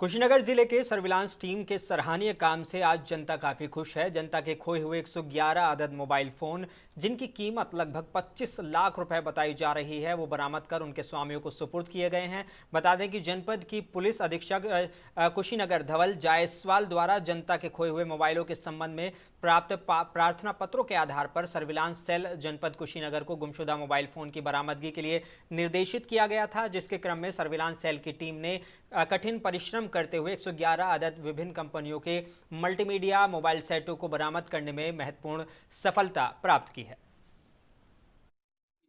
कुशीनगर जिले के surveillance team के सराहनीय काम से आज जनता काफी खुश है। जनता के खोए हुए 111 अदद मोबाइल फोन, जिनकी कीमत लगभग 25 लाख रुपए बताई जा रही है, वो बरामद कर उनके स्वामियों को सुपुर्द किए गए हैं। बता दें कि जनपद की पुलिस अधीक्षक कुशीनगर धवल जायसवाल द्वारा जनता के खोए हुए मोबाइलों के संबंध में प्राप्त प्रार्थना पत्रों के आधार पर सर्विलांस सेल जनपद कुशीनगर को गुमशुदा मोबाइल फोन की बरामदगी के लिए निर्देशित किया गया था, जिसके क्रम में सर्विलांस सेल की टीम ने कठिन परिश्रम करते हुए 111 अदद विभिन्न कंपनियों के मल्टीमीडिया मोबाइल सेटों को बरामद करने में महत्वपूर्ण सफलता प्राप्त की है।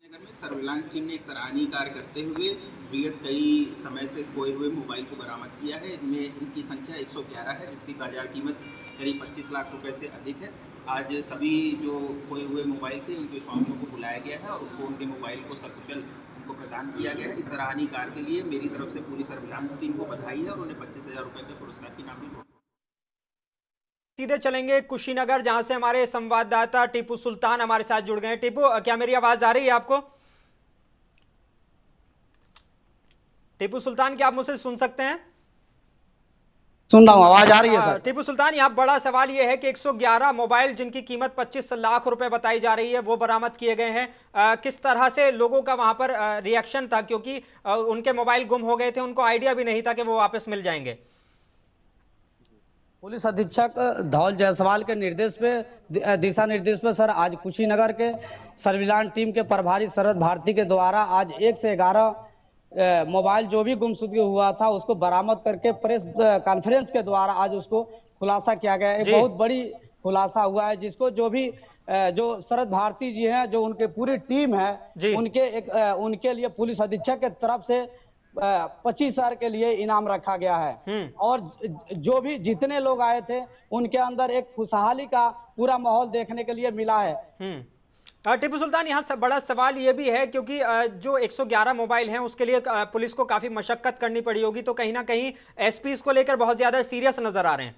नगर में सर्विलांस टीम ने एक सराहनीय कार्य करते हुए विगत कई समय से खोए हुए मोबाइल को बरामद किया है। इनमें इनकी संख्या 111 है, जिसकी बाजार कीमत करीब 25 लाख रुपए से अधिक है। आज सभी जो खोए हुए मोबाइल थे उनके स्वामियों को बुलाया गया है और उनको उनके मोबाइल को सकुशल उनको प्रदान किया गया है। इस सराहनीय कार्य के लिए मेरी तरफ से पूरी सर्विलांस टीम को बधाई है और उन्हें 25,000 रुपये के पुरस्कार की नाम भी। सीधे चलेंगे कुशीनगर, जहां से हमारे संवाददाता टीपू सुल्तान हमारे साथ जुड़ गए हैं। टीपू, क्या मेरी आवाज आ रही है आपको? टीपू सुल्तान, क्या आप मुझसे सुन सकते हैं? सुन रहा हूँ, आवाज आ रही है सर। टीपू सुल्तान, यहाँ बड़ा सवाल यह है कि 111 मोबाइल जिनकी कीमत 25 लाख रुपए बताई जा रही है वो बरामद किए गए हैं। किस तरह से लोगों का वहां पर रिएक्शन था, क्योंकि उनके मोबाइल गुम हो गए थे, उनको आइडिया भी नहीं था कि वो वापस मिल जाएंगे। पुलिस अधीक्षक धवल जायसवाल के निर्देश पे, दिशा निर्देश पे सर, आज कुशीनगर के सर्विलांस टीम के प्रभारी शरद भारती के द्वारा आज 1 से 11 मोबाइल जो भी गुमशुदगी हुआ था उसको बरामद करके प्रेस कॉन्फ्रेंस के द्वारा आज उसको खुलासा किया गया। एक बहुत बड़ी खुलासा हुआ है, जिसको जो भी जो शरद भारती जी हैं, जो उनके पूरी टीम है, उनके लिए पुलिस अधीक्षक के तरफ से 25,000 के लिए इनाम रखा गया है। और जो भी जितने लोग आए थे उनके अंदर एक खुशहाली का पूरा माहौल देखने के लिए मिला है। टीपू सुल्तान, यहाँ बड़ा सवाल ये भी है, क्योंकि जो 111 मोबाइल हैं उसके लिए पुलिस को काफी मशक्कत करनी पड़ी होगी, तो कहीं ना कहीं एसपी इसको लेकर बहुत ज्यादा सीरियस नजर आ रहे हैं।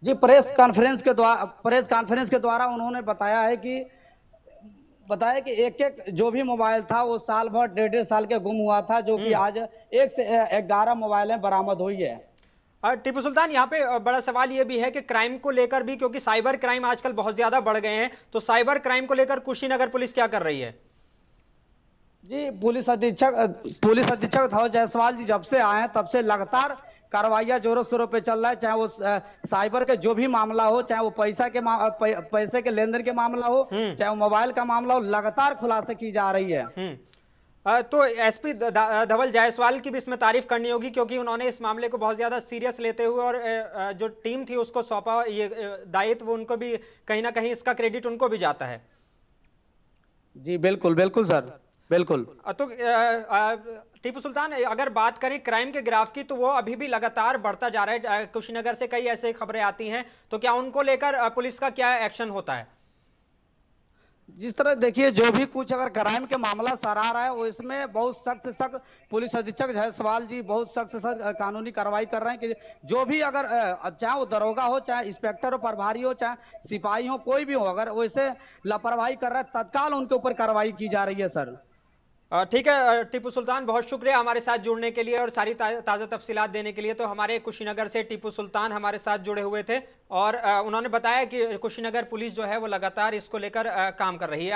जी, प्रेस कॉन्फ्रेंस के द्वारा उन्होंने बताया कि एक जो भी मोबाइल था वो साल भर 1.5 साल के गुम हुआ था, जो कि आज 1 से 11 मोबाइल बरामद हुई है। टीपू सुल्तान, यहाँ पे बड़ा सवाल ये भी है कि क्राइम को लेकर भी, क्योंकि साइबर क्राइम आजकल बहुत ज्यादा बढ़ गए हैं, तो साइबर क्राइम को लेकर कुशीनगर पुलिस क्या कर रही है? जी, पुलिस अधीक्षक धवल जायसवाल जी जब से आए हैं तब से लगातार कार्रवाइयां जोरों शोरों पे चल रहा है। चाहे वो साइबर के जो भी मामला हो, चाहे वो पैसे के लेन देन के मामला हो, चाहे वो मोबाइल का मामला हो, लगातार खुलासे की जा रही है। तो एसपी धवल जायसवाल की भी इसमें तारीफ करनी होगी, क्योंकि उन्होंने इस मामले को बहुत ज्यादा सीरियस लेते हुए और जो टीम थी उसको सौंपा ये दायित्व, उनको भी कहीं ना कहीं इसका क्रेडिट उनको भी जाता है। जी बिल्कुल बिल्कुल सर, बिल्कुल। तो टीपू सुल्तान, अगर बात करें क्राइम के ग्राफ की, तो वो अभी भी लगातार बढ़ता जा रहा है। कुशीनगर से कई ऐसे खबरें आती हैं, तो क्या उनको लेकर पुलिस का क्या एक्शन होता है? जिस तरह देखिए, जो भी कुछ अगर क्राइम के मामला सर आ रहा है वो इसमें बहुत सख्त से सख्त पुलिस अधीक्षक जायसवाल जी बहुत सख्त से सख्त कानूनी कार्रवाई कर रहे हैं कि जो भी अगर चाहे वो दरोगा हो, चाहे इंस्पेक्टर हो, प्रभारी हो, चाहे सिपाही हो, कोई भी हो, अगर वैसे लापरवाही कर रहा है तत्काल उनके ऊपर कार्रवाई की जा रही है सर। ठीक है टीपू सुल्तान, बहुत शुक्रिया हमारे साथ जुड़ने के लिए और सारी ताज़ा तफसीलात देने के लिए। तो हमारे कुशीनगर से टीपू सुल्तान हमारे साथ जुड़े हुए थे और उन्होंने बताया कि कुशीनगर पुलिस जो है वो लगातार इसको लेकर काम कर रही है।